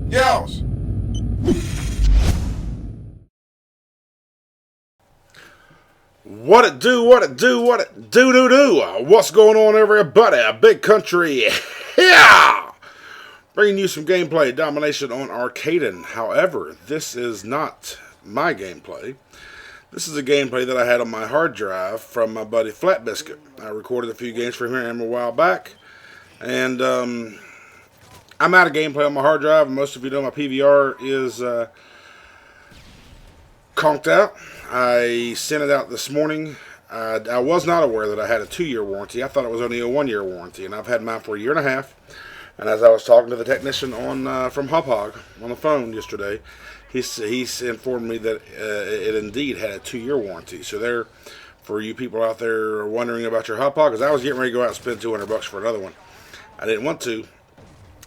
Yeousch! What it do, what it do, what it do. What's going on, everybody? Big country, yeah! Bringing you some gameplay domination on Arcaden. However, this is not my gameplay. This is a gameplay that I had on my hard drive from my buddy Flatbiscuit. I recorded a few games for him a while back. And I'm out of gameplay on my hard drive. Most of you know my PVR is conked out. I sent it out this morning. I was not aware that I had a 2-year warranty. I thought it was only a 1-year warranty, and I've had mine for a year and a half. And as I was talking to the technician on from Hog on the phone yesterday, he's informed me that it indeed had a 2-year warranty. So there, for you people out there wondering about your Hog, because I was getting ready to go out and spend $200 for another one. I didn't want to,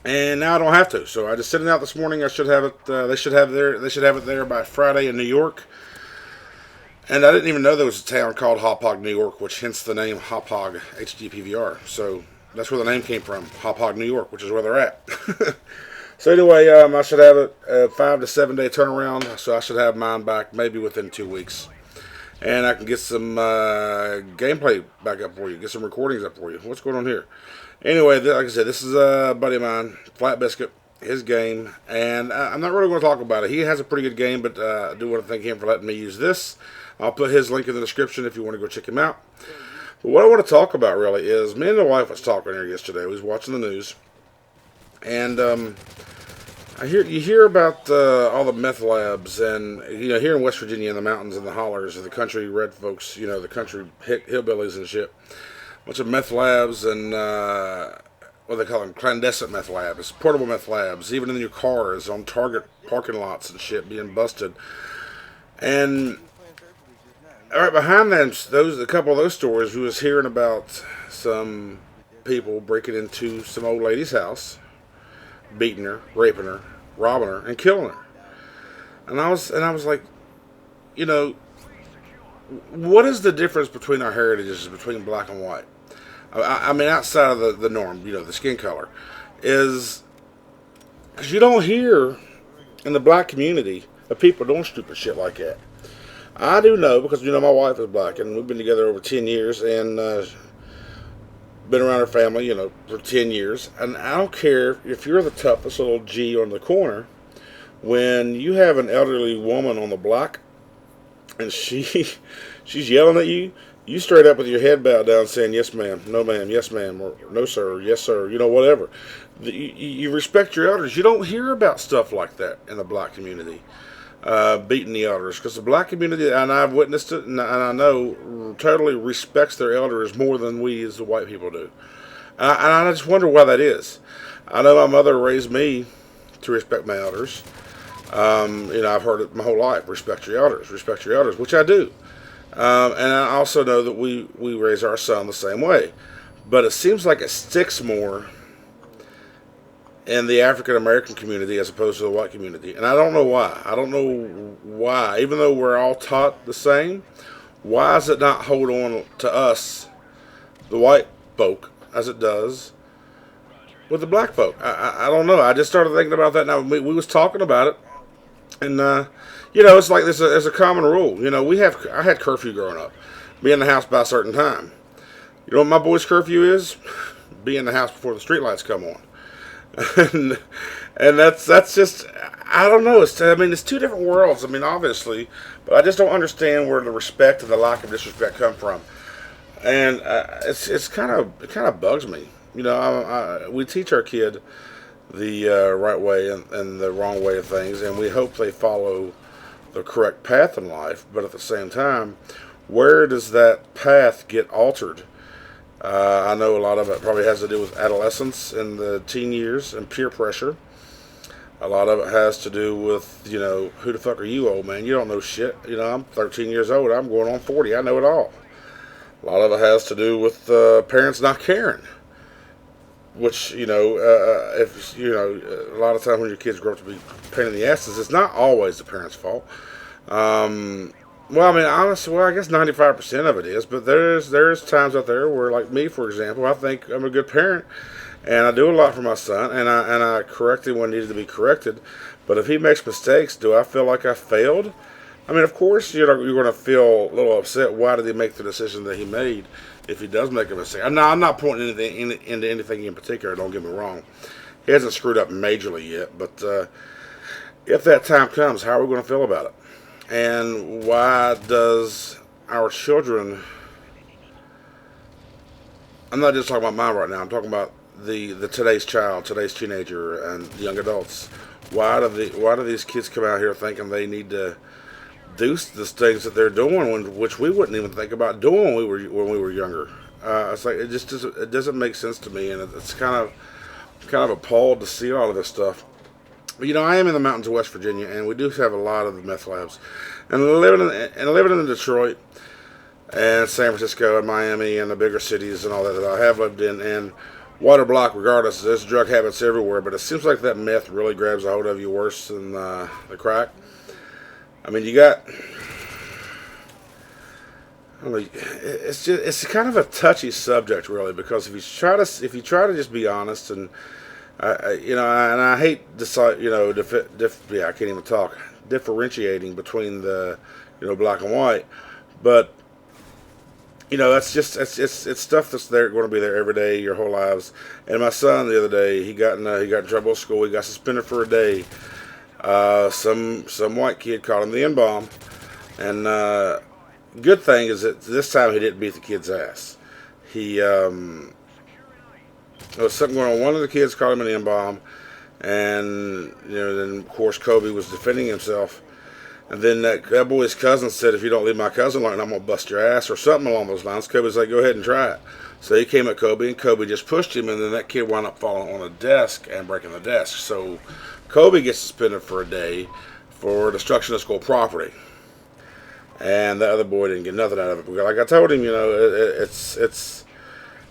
and now I don't have to. So I just sent it out this morning. I should have it. They should have it there by Friday in New York. And I didn't even know there was a town called Hog, New York, which hence the name Hog HD PVR. So that's where the name came from, Hog, New York, which is where they're at. So anyway, I should have it a 5 to 7 day turnaround. So I should have mine back maybe within 2 weeks, and I can get some gameplay back up for you, get some recordings up for you. What's going on here? Anyway, like I said, this is a buddy of mine, Flatbiscuit, his game, and I'm not really going to talk about it. He has a pretty good game, but I do want to thank him for letting me use this. I'll put his link in the description if you want to go check him out. But what I want to talk about really is, me and the wife was talking here yesterday. We was watching the news, and you hear about all the meth labs, and here in West Virginia, in the mountains and the hollers, and the country red folks, the country hillbillies and shit, bunch of meth labs and what they call them, clandestine meth labs, portable meth labs, even in your cars, on Target parking lots and shit, being busted. And right behind them, a couple of those stories, we was hearing about some people breaking into some old lady's house, beating her, raping her, robbing her, and killing her. And I was like, what is the difference between our heritages, between black and white? I mean, outside of the norm, the skin color, is because you don't hear in the black community of people doing stupid shit like that. I do know, because my wife is black, and we've been together over 10 years, and been around her family, for 10 years. And I don't care if you're the toughest little G on the corner, when you have an elderly woman on the block, and she's yelling at you, you straight up with your head bowed down saying, yes ma'am, no ma'am, yes ma'am, or no sir, yes sir, whatever. You respect your elders. You don't hear about stuff like that in the black community. Beating the elders, because the black community, and I've witnessed it, and I know, totally respects their elders more than we as the white people do. And I just wonder why that is. I know my mother raised me to respect my elders. I've heard it my whole life, respect your elders, which I do. And I also know that we raise our son the same way. But it seems like it sticks more in the African American community as opposed to the white community. And I don't know why. Even though we're all taught the same, why does it not hold on to us, the white folk, as it does with the black folk? I don't know. I just started thinking about that now. We was talking about it. And, it's like there's a common rule. I had curfew growing up. Be in the house by a certain time. You know what my boy's curfew is? Be in the house before the streetlights come on. and that's just, I don't know. It's two different worlds. Obviously, but I just don't understand where the respect and the lack of disrespect come from. And it kind of bugs me. We teach our kid the right way and the wrong way of things, and we hope they follow the correct path in life. But at the same time, where does that path get altered? I know a lot of it probably has to do with adolescence and the teen years and peer pressure. A lot of it has to do with, who the fuck are you, old man? You don't know shit. I'm 13 years old. I'm going on 40. I know it all. A lot of it has to do with parents not caring. Which, a lot of times when your kids grow up to be a pain in the asses, it's not always the parents' fault. Well, I mean, honestly, well, I guess 95% of it is, but there's times out there where, like me, for example, I think I'm a good parent, and I do a lot for my son, and I correct him when needed to be corrected. But if he makes mistakes, do I feel like I failed? I mean, of course, you're going to feel a little upset. Why did he make the decision that he made? If he does make a mistake, I'm not pointing into anything in particular. Don't get me wrong. He hasn't screwed up majorly yet, but if that time comes, how are we going to feel about it? And why does our children? I'm not just talking about mine right now. I'm talking about the today's child, today's teenager, and young adults. Why do these kids come out here thinking they need to do the things that they're doing, which we wouldn't even think about doing when we were younger? It's like it doesn't make sense to me, and it's kind of appalled to see all of this stuff. But I am in the mountains of West Virginia, and we do have a lot of meth labs. And living in Detroit and San Francisco and Miami and the bigger cities and all that I have lived in, and water block, regardless, there's drug habits everywhere. But it seems like that meth really grabs a hold of you worse than the crack. I mean, you got. I don't know, it's kind of a touchy subject, really, because if you try to just be honest and and I hate I can't even talk, differentiating between the black and white, but that's just it's stuff that's there going to be there every day your whole lives. And my son the other day, he got in trouble at school. He got suspended for a day. Some white kid called him the N-bomb, and good thing is that this time he didn't beat the kid's ass. There was something going on. One of the kids called him an N-bomb, and then of course Kobe was defending himself, and then that boy's cousin said, "If you don't leave my cousin alone, I'm gonna bust your ass," or something along those lines. Kobe's like, "Go ahead and try it." So he came at Kobe, and Kobe just pushed him, and then that kid wound up falling on a desk and breaking the desk. So Kobe gets suspended for a day for destruction of school property, and the other boy didn't get nothing out of it. Because like I told him,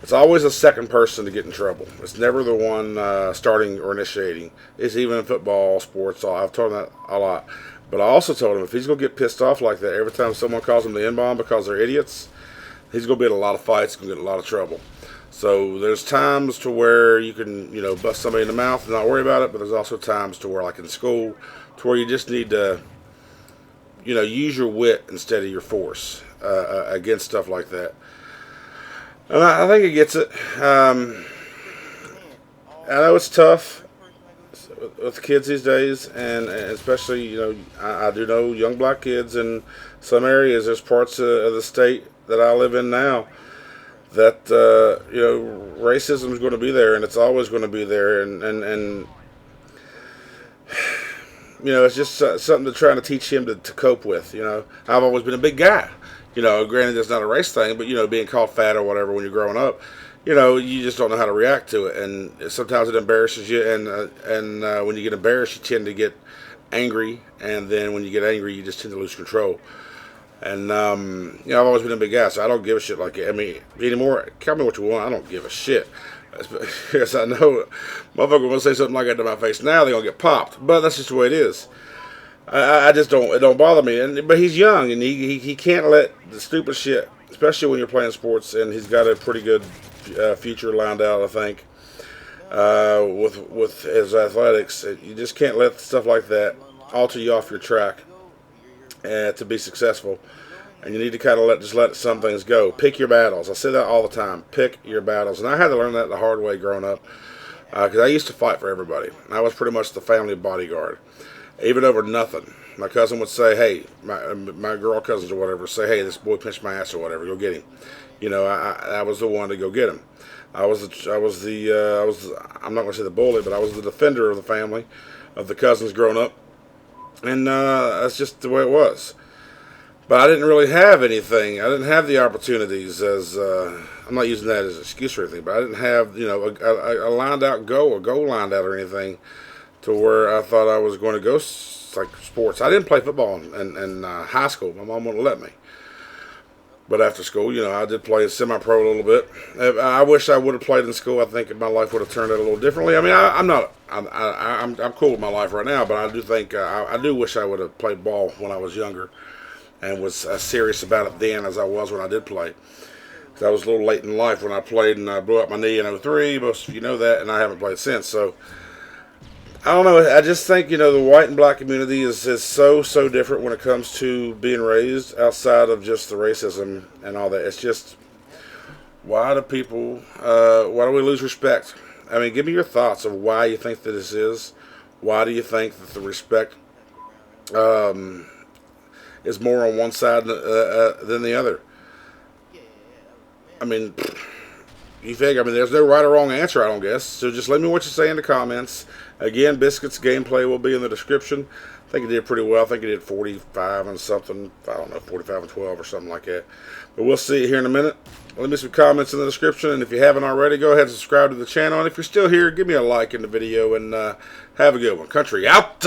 it's always a second person to get in trouble. It's never the one starting or initiating. It's even in football, sports. I've told him that a lot. But I also told him if he's going to get pissed off like that every time someone calls him the N-bomb because they're idiots, he's going to be in a lot of fights, going to get in a lot of trouble. So there's times to where you can, bust somebody in the mouth and not worry about it, but there's also times to where, like in school, to where you just need to, use your wit instead of your force against stuff like that. And I think he gets it. I know it's tough with kids these days, and especially, I do know young black kids in some areas. There's parts of the state that I live in now that, racism is going to be there, and it's always going to be there, and it's just something to trying to teach him to cope with. I've always been a big guy. Granted, it's not a race thing, but, being called fat or whatever when you're growing up, you just don't know how to react to it. And sometimes it embarrasses you. And when you get embarrassed, you tend to get angry. And then when you get angry, you just tend to lose control. And, I've always been a big guy, so I don't give a shit like it. I mean, anymore, call me what you want. I don't give a shit. Yes, I know motherfucker will say something like that to my face now, they're going to get popped. But that's just the way it is. I just don't. It don't bother me. But he's young, and he can't let the stupid shit, especially when you're playing sports. And he's got a pretty good future lined out, I think, with his athletics. You just can't let stuff like that alter you off your track to be successful. And you need to kind of let some things go. Pick your battles. I say that all the time. Pick your battles. And I had to learn that the hard way growing up, because I used to fight for everybody. I was pretty much the family bodyguard. Even over nothing. My cousin would say, "Hey," my girl cousins or whatever say, "Hey, this boy pinched my ass or whatever. Go get him." I was the one to go get him. I'm not going to say the bully, but I was the defender of the family, of the cousins growing up, and that's just the way it was. But I didn't really have anything. I didn't have the opportunities as I'm not using that as an excuse or anything, but I didn't have a lined out goal, a goal lined out or anything, to where I thought I was going to go like sports. I didn't play football in high school. My mom wouldn't let me. But after school, I did play semi-pro a little bit. I wish I would have played in school. I think my life would have turned out a little differently. I mean, I'm cool with my life right now, but I do think I do wish I would have played ball when I was younger. and was as serious about it then as I was when I did play. Because I was a little late in life when I played, and I blew up my knee in '03. Most of you know that, and I haven't played since. So I don't know. I just think, the white and black community is so different when it comes to being raised outside of just the racism and all that. It's just, why do we lose respect? I mean, give me your thoughts of why you think that this is. Why do you think that the respect is more on one side than the other? I mean, you figure, there's no right or wrong answer, I don't guess. So just let me know what you say in the comments. Again, Biscuit's gameplay will be in the description. I think he did pretty well. I think he did 45 and something. I don't know, 45 and 12 or something like that. But we'll see you here in a minute. Leave me some comments in the description. And if you haven't already, go ahead and subscribe to the channel. And if you're still here, give me a like in the video. And have a good one. Country out!